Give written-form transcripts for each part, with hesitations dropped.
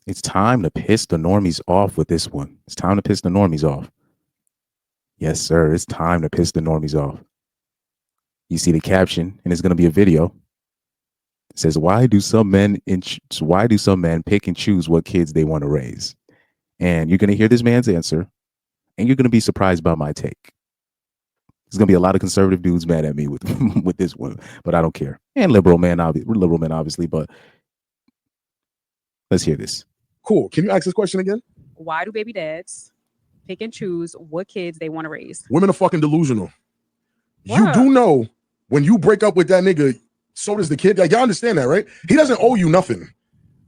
It's time to piss the normies off with this one. It's time to piss the normies off. Yes, sir. It's time to piss the normies off. You see the caption, and it's going to be a video. It says, why do some men pick and choose what kids they want to raise?" And you're going to hear this man's answer, and you're going to be surprised by my take. There's going to be a lot of conservative dudes mad at me with with this one, but I don't care. And liberal men, obviously. But let's hear this. Cool. Can you ask this question again? Why do baby dads pick and choose what kids they want to raise? Women are fucking delusional. Wow. You do know when you break up with that nigga, so does the kid. Like, y'all understand that, right? He doesn't owe you nothing.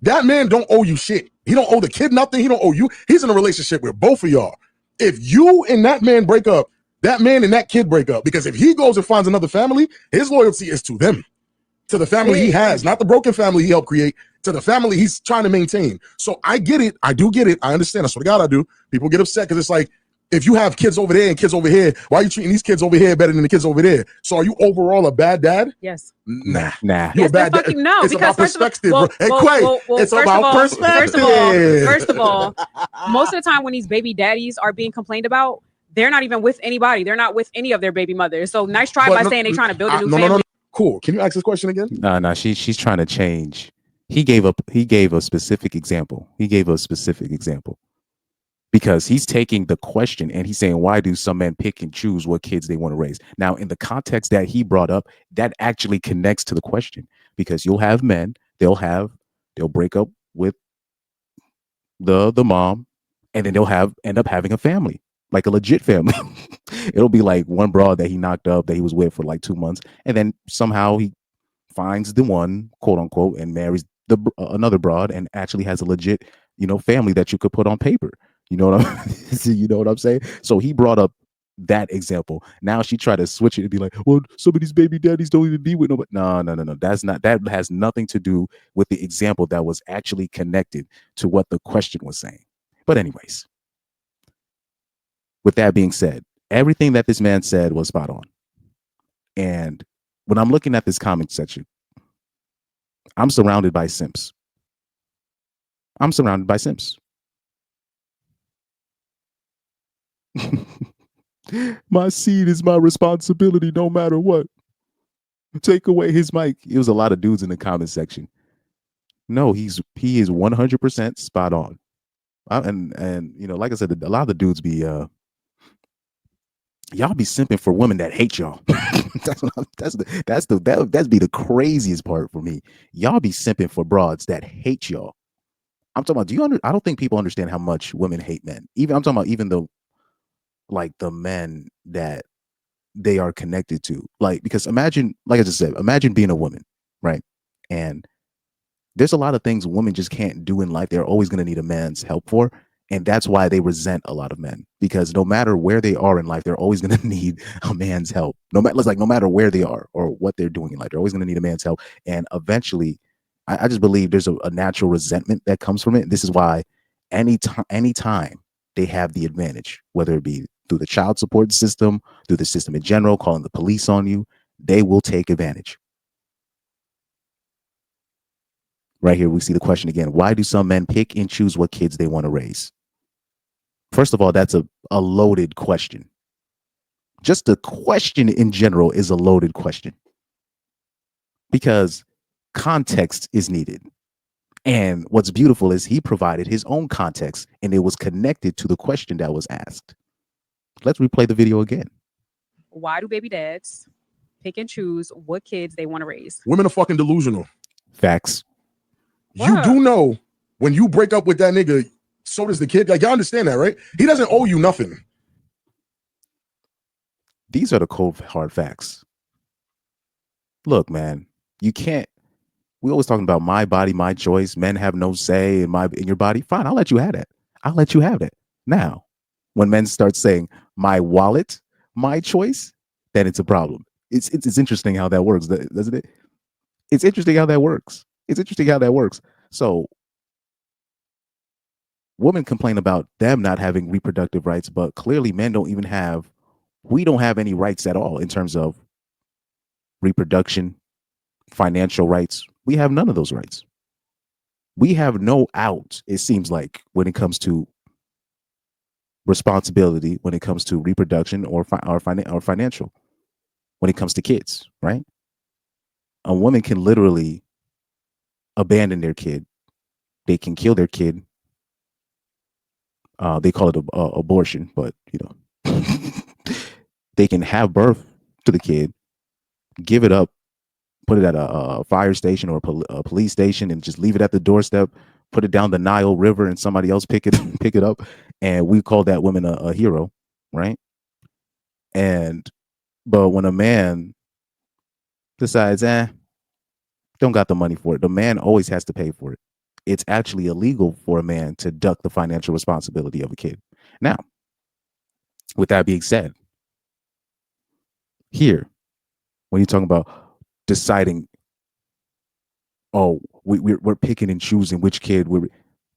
That man don't owe you shit. He don't owe the kid nothing. He don't owe you. He's in a relationship with both of y'all. If you and that man break up, that man and that kid break up. Because if he goes and finds another family, his loyalty is to them, to the family he has, not the broken family he helped create, to the family he's trying to maintain. So I get it. I do get it. I understand. I swear to God I do. People get upset because it's like, if you have kids over there and kids over here, why are you treating these kids over here better than the kids over there? So are you overall a bad dad? Yes. Nah. Nah. You Yes, a bad dad. fucking no. It's Because about first of all- perspective, well, bro. Hey, well, Quay, well, well, it's first about of all- perspective. First of all, most of the time when these baby daddies are being complained about, they're not even with anybody. They're not with any of their baby mothers. So nice try But by no- saying they're trying to build a new no, family. no. Cool. Can you ask this question again? No, she's trying to change. He gave a specific example. Because he's taking the question and he's saying, why do some men pick and choose what kids they want to raise? Now, in the context that he brought up, that actually connects to the question, because you'll have men, they'll break up with the mom, and then end up having a family, like a legit family. It'll be like one broad that he knocked up that he was with for like 2 months, and then somehow he finds the one, quote unquote, and marries another broad and actually has a legit, family that you could put on paper. You know what I'm you know what I'm saying? So he brought up that example. Now she tried to switch it and be like, well, some of these baby daddies don't even be with nobody. No. That has nothing to do with the example that was actually connected to what the question was saying. But anyways, with that being said, everything that this man said was spot on. And when I'm looking at this comment section, I'm surrounded by simps. My seed is my responsibility no matter what. Take away his mic. It was a lot of dudes in the comment section. No, he is 100% spot on. And like I said, a lot of the dudes be y'all be simping for women that hate y'all. That's be the craziest part for me. Y'all be simping for broads that hate y'all. I'm talking about, I don't think people understand how much women hate men. I'm talking about even the men that they are connected to. Like, because imagine, like I just said, imagine being a woman, right? And there's a lot of things women just can't do in life. They're always going to need a man's help for. And that's why they resent a lot of men, because no matter where they are in life, they're always going to need a man's help. No matter where they are or what they're doing in life, they're always going to need a man's help. And eventually, I just believe there's a natural resentment that comes from it. This is why anytime they have the advantage, whether it be through the child support system, through the system in general, calling the police on you, they will take advantage. Right here, we see the question again. Why do some men pick and choose what kids they want to raise? First of all, that's a loaded question. Just the question in general is a loaded question, because context is needed. And what's beautiful is he provided his own context, and it was connected to the question that was asked. Let's replay the video again. Why do baby dads pick and choose what kids they want to raise? Women are fucking delusional. Facts. You Wow. do know when you break up with that nigga, so does the kid. Like, y'all understand that, right? He doesn't owe you nothing. These are the cold, hard facts. Look, man, you can't. We always talking about my body, my choice. Men have no say in your body. Fine, I'll let you have that. Now, when men start saying my wallet, my choice, then it's a problem. It's interesting how that works, doesn't it? It's interesting how that works. So, women complain about them not having reproductive rights, but clearly men we don't have any rights at all in terms of reproduction, financial rights. We have none of those rights. we have no out, it seems like, when it comes to responsibility, when it comes to reproduction or financial, when it comes to kids, right? A woman can literally abandon their kid. They can kill their kid. They call it abortion, but they can have birth to the kid, give it up, put it at a fire station or a police station, and just leave it at the doorstep. Put it down the Nile River, and somebody else pick it up, and we call that woman a hero, right? But when a man decides, don't got the money for it, the man always has to pay for it. It's actually illegal for a man to duck the financial responsibility of a kid. Now, with that being said, here, when you're talking about deciding, oh, we're picking and choosing which kid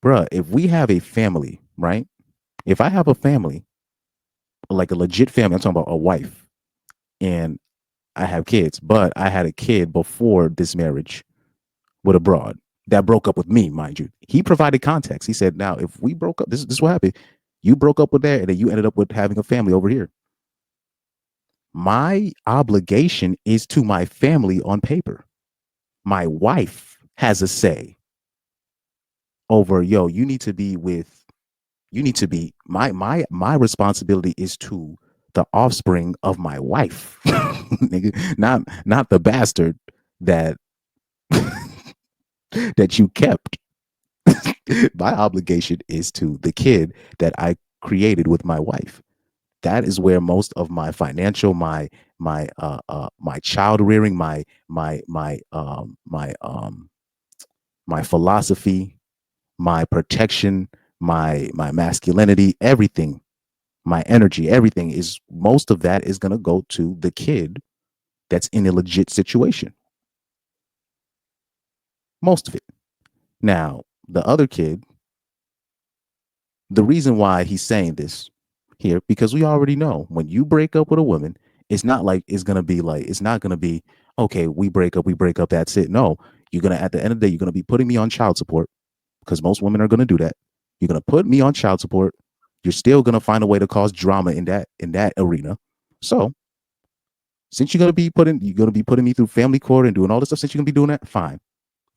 bruh, if we have a family, right? If I have a family, like a legit family, I'm talking about a wife, and I have kids, but I had a kid before this marriage with a broad that broke up with me, mind you. He provided context. He said, now, if we broke up, this is what happened. You broke up with that, and then you ended up with having a family over here. My obligation is to my family on paper. My wife has a say over, you need to be my responsibility is to the offspring of my wife. Nigga, not the bastard that that you kept. My obligation is to the kid that I created with my wife. That is where most of my financial, my child rearing, my philosophy, my protection, my masculinity, everything, my energy, everything is, most of that is going to go to the kid that's in a legit situation. Most of it. Now, the other kid, the reason why he's saying this here, because we already know when you break up with a woman, it's not like it's going to be, okay, we break up, that's it. No, you're going to, at the end of the day, you're going to be putting me on child support, because most women are going to do that. You're going to put me on child support. You're still going to find a way to cause drama in that arena. So since you're going to be putting me through family court and doing all this stuff, since you're going to be doing that, fine.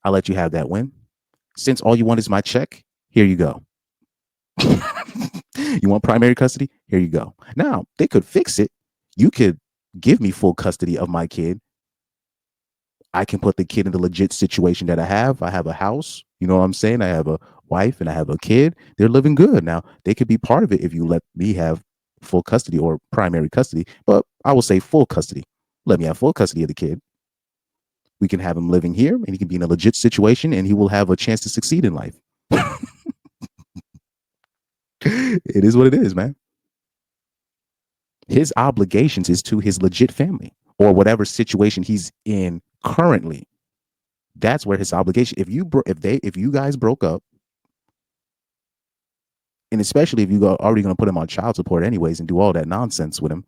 I'll let you have that win. Since all you want is my check, here you go. You want primary custody? Here you go. Now, they could fix it. You could give me full custody of my kid. I can put the kid in the legit situation that I have. I have a house. You know what I'm saying? I have a wife and I have a kid. They're living good. Now, they could be part of it if you let me have full custody or primary custody, but I will say full custody. Let me have full custody of the kid. We can have him living here, and he can be in a legit situation, and he will have a chance to succeed in life. It is what it is, man. His obligations is to his legit family or whatever situation he's in currently. That's where his obligation. If you guys broke up, and especially if you are already going to put him on child support anyways and do all that nonsense with him,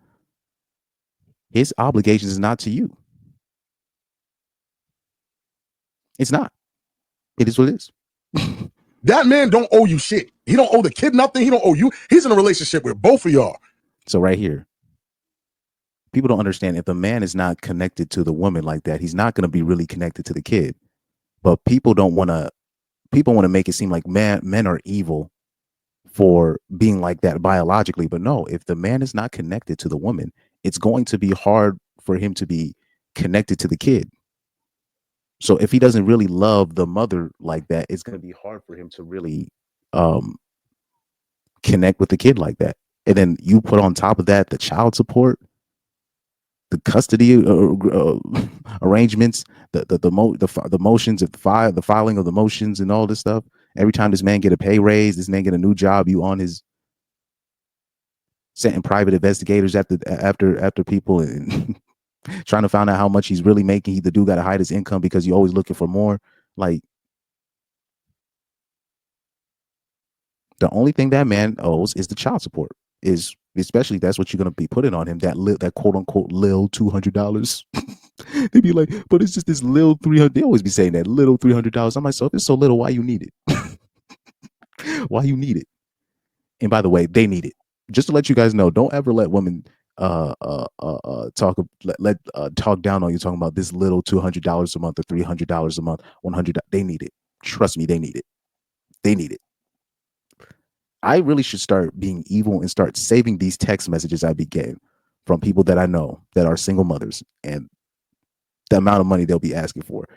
his obligation is not to you. It's not. It is what it is. That man don't owe you shit. He don't owe the kid nothing. He don't owe you. He's in a relationship with both of y'all. So right here, people don't understand, if the man is not connected to the woman like that, he's not going to be really connected to the kid. But people want to make it seem like men are evil for being like that biologically. But no, if the man is not connected to the woman, it's going to be hard for him to be connected to the kid. So if he doesn't really love the mother like that, it's going to be hard for him to really connect with the kid like that. And then you put on top of that the child support, the custody arrangements, the motions, the filing of the motions, and all this stuff. Every time this man get a pay raise, this man get a new job, you on his sending private investigators after people and trying to find out how much he's really making. The dude got to hide his income because you're always looking for more. Like, the only thing that man owes is the child support. Is Especially that's what you're gonna be putting on him. That quote unquote lil $200. They'd be like, but it's just this little 300. They always be saying that little $300. I'm myself, it's so little. Why you need it? Why you need it? And by the way, they need it. Just to let you guys know, don't ever let women talk down on you talking about this little $200 a month or $300 a month, 100. They need it. Trust me, they need it. They need it. I really should start being evil and start saving these text messages I be getting from people that I know that are single mothers and the amount of money they'll be asking for.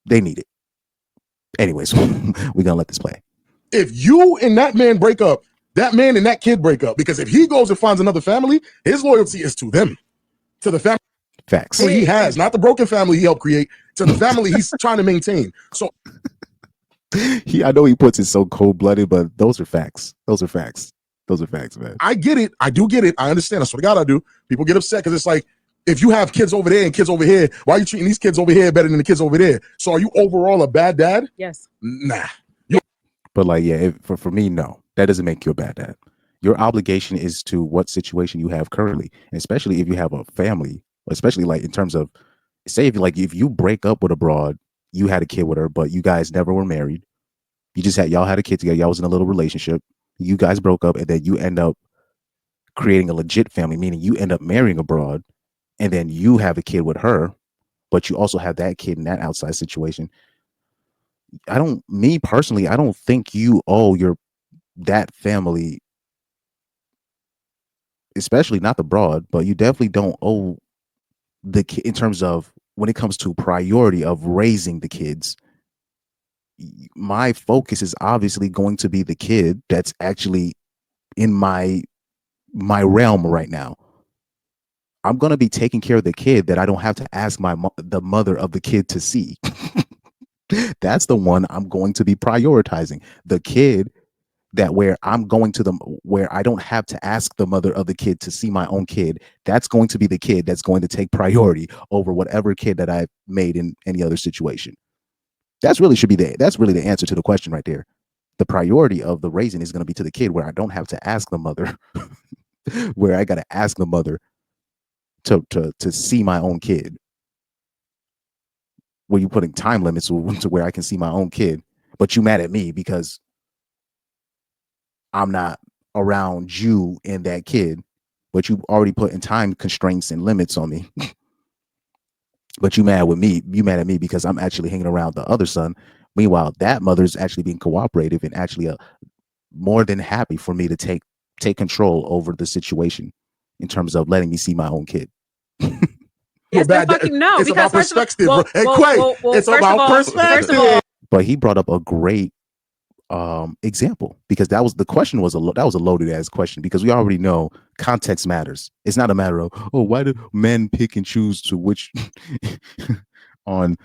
They need it. Anyways, we're gonna let this play. If you and that man break up, that man and that kid break up, because if he goes and finds another family, his loyalty is to them, to the family Facts. he has, not the broken family he helped create, to the family he's trying to maintain. So I know he puts it so cold-blooded, but those are facts. Those are facts. Those are facts, man. I get it. I do get it. I understand. I swear to God, I do. People get upset because it's like, if you have kids over there and kids over here, why are you treating these kids over here better than the kids over there? So are you overall a bad dad? Yes. Nah. But like, yeah, for me, no, that doesn't make you a bad dad. Your obligation is to what situation you have currently, and especially if you have a family, especially like in terms of, say if you break up with a broad, you had a kid with her, but you guys never were married. Y'all had a kid together. Y'all was in a little relationship. You guys broke up, and then you end up creating a legit family, meaning you end up marrying a broad, and then you have a kid with her, but you also have that kid in that outside situation. Me personally, I don't think you owe that family, especially not the broad, but you definitely don't owe the kid in terms of when it comes to priority of raising the kids. My focus is obviously going to be the kid that's actually in my realm right now. I'm going to be taking care of the kid that I don't have to ask the mother of the kid to see. That's the one I'm going to be prioritizing. The kid where I don't have to ask the mother of the kid to see my own kid. That's going to be the kid that's going to take priority over whatever kid that I've made in any other situation. That's really the answer to the question right there. The priority of the raising is going to be to the kid where I don't have to ask the mother, where I got to ask the mother to see my own kid. Where you putting time limits to where I can see my own kid, but you mad at me because I'm not around you and that kid, but you already put in time constraints and limits on me. But you mad at me because I'm actually hanging around the other son. Meanwhile, that mother's actually being cooperative and actually more than happy for me to take control over the situation in terms of letting me see my own kid. Yes, no, it's because about perspective, bro. Hey, Quay, it's about perspective. But he brought up a great example, because that was a loaded ass question, because we already know context matters. It's not a matter of, oh, why do men pick and choose to which on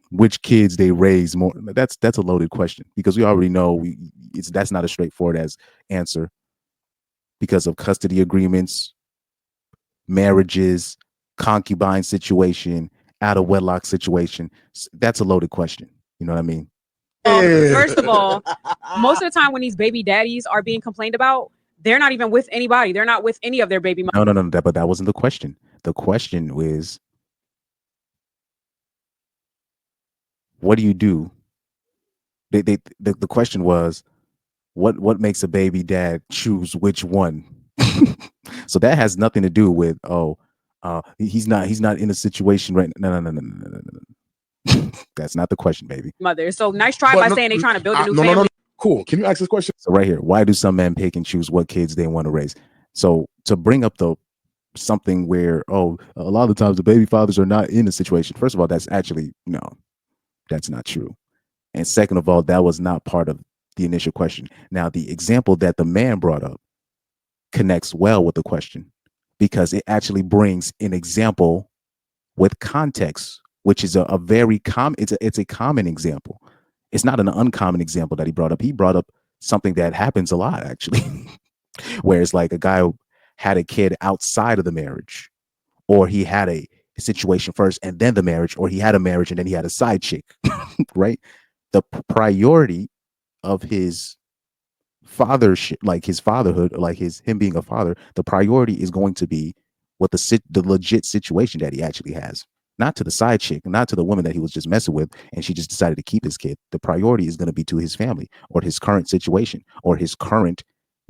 which kids they raise more. That's a loaded question, because we already know that's not a straightforward as answer because of custody agreements, marriages, concubine situation, out of wedlock situation. That's a loaded question. You know what I mean? First of all, most of the time when these baby daddies are being complained about, they're not even with anybody. They're not with any of their baby mothers. No. But that wasn't the question. The question was, what do you do? The question was, what makes a baby dad choose which one? So that has nothing to do with, he's not in a situation right now. No. That's not the question, baby. Mother. So nice try by saying they're trying to build a new family. No. Cool. Can you ask this question? So right here, why do some men pick and choose what kids they want to raise? So to bring up something where, a lot of the times the baby fathers are not in a situation. First of all, that's actually, no, that's not true. And second of all, that was not part of the initial question. Now, the example that the man brought up connects well with the question, because it actually brings an example with context, which is a very common, it's a common example. It's not an uncommon example that he brought up. He brought up something that happens a lot, actually, where it's like a guy had a kid outside of the marriage, or he had a situation first and then the marriage, or he had a marriage and then he had a side chick, right? The priority of his like his fatherhood, like him being a father, the priority is going to be what the legit situation that he actually has, not to the side chick, not to the woman that he was just messing with, and she just decided to keep his kid. The priority is going to be to his family or his current situation or his current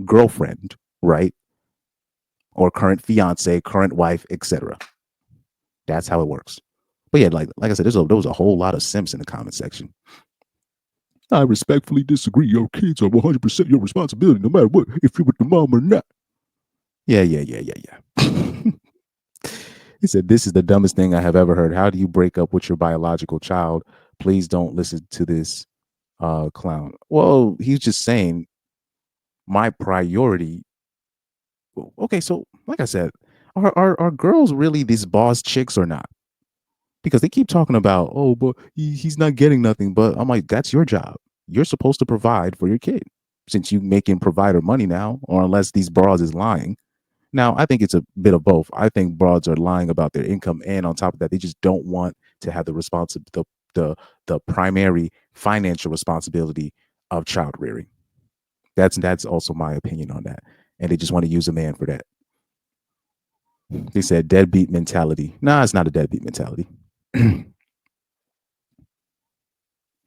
girlfriend, right? Or current fiance, current wife, etc. That's how it works. But yeah, like I said, there was a whole lot of simps in the comment section. I respectfully disagree. Your kids are 100% your responsibility, no matter what, if you're with the mom or not. Yeah. He said, "This is the dumbest thing I have ever heard. How do you break up with your biological child? Please don't listen to this clown." Well, he's just saying my priority. Okay, so like I said, are girls really these boss chicks or not? Because they keep talking about, oh, but he's not getting nothing. But I'm like, that's your job. You're supposed to provide for your kid since you making provider money now, or unless these broads is lying. Now, I think it's a bit of both. I think broads are lying about their income, and on top of that, they just don't want to have the primary financial responsibility of child rearing. That's also my opinion on that, and they just want to use a man for that. They said deadbeat mentality. Nah, it's not a deadbeat mentality.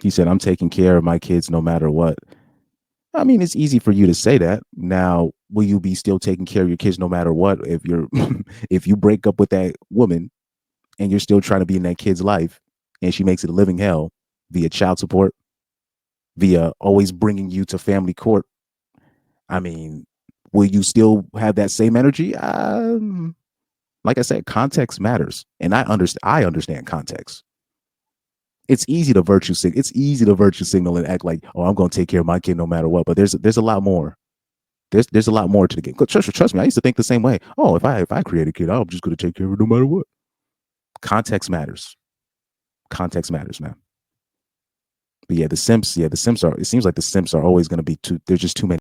He said, "I'm taking care of my kids no matter what." I mean, it's easy for you to say that. Now, will you be still taking care of your kids no matter what if you're if you break up with that woman and you're still trying to be in that kid's life and she makes it a living hell via child support, via always bringing you to family court? I mean, will you still have that same energy? Like I said, context matters, and I understand context. It's easy to virtue signal and act like, oh, I'm going to take care of my kid no matter what. But there's a lot more. There's a lot more to the game. Trust me, I used to think the same way. Oh, if I create a kid, I'm just going to take care of it no matter what. Context matters. Context matters, man. But yeah, the Simps are. It seems like the Simps are always going to be too. There's just too many.